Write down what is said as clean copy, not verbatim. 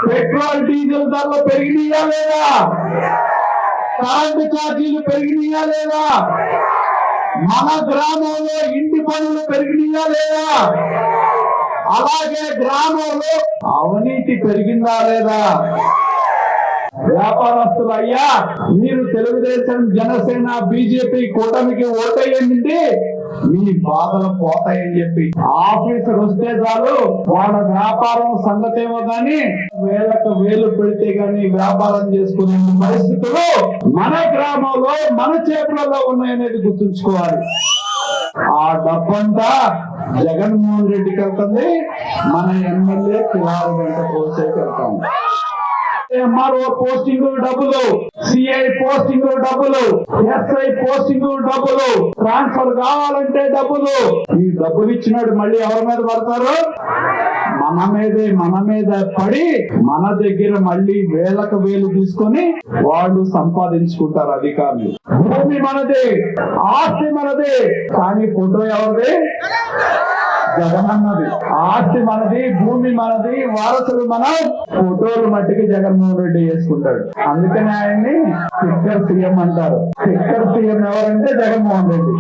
Petrol diesel ధరలు పెరిగినాయా లేదా? Current ఛార్జీలు పెరిగినాయా లేదా? మన గ్రామంలో ఇంటి పనులు పెరిగినాయా లేదా? అలాగే గ్రామంలో అవినీతి పెరిగిందా లేదా? వ్యాపారస్తులు అయ్యా, మీరు తెలుగుదేశం, జనసేన, బీజేపీ కూటమికి ఓటేయండి, మీ బాధలు పోతాయని చెప్పి ఆఫీసర్ వస్తే చాలు వాళ్ళ వ్యాపారం సంగతేమో గాని వేలకు వేలు పెడితే గాని వ్యాపారం చేసుకునే పరిస్థితులు మన గ్రామంలో మన చేతులలో ఉన్నాయనేది గుర్తుంచుకోవాలి. ఆ డబ్బంతా జగన్మోహన్ రెడ్డికి వెళ్తుంది, మన ఎమ్మెల్యే కిలారు వెంట కోసేకి వెళ్తాం. ఎంఆర్ఓ పోస్టింగ్ డబ్బులు, సిఐ పోస్టింగ్ డబ్బులు, ఎస్ఐ పోస్టింగ్ డబ్బులు, ట్రాన్స్ఫర్ కావాలంటే డబ్బులు. ఈ డబ్బులు ఇచ్చినాడు మళ్ళీ ఎవరి మీద పడతారు? మన మీద పడి మన దగ్గర మళ్ళీ వేలకు వేలు తీసుకొని వాళ్ళు సంపాదించుకుంటారు అధికారులు. భూమి మనది, ఆస్తి మనది, కానీ ఫోటో ఎవరిది? జగనన్నది. ఆస్తి మనది, భూమి మనది, వారసులు మనం, ఫోటోలు మట్టికి జగన్మోహన్ రెడ్డి వేసుకుంటాడు. అందుకని ఆయన్ని స్టిక్కర్ సీఎం అంటారు. స్టిక్కర్ సీఎం ఎవరంటే జగన్మోహన్ రెడ్డి.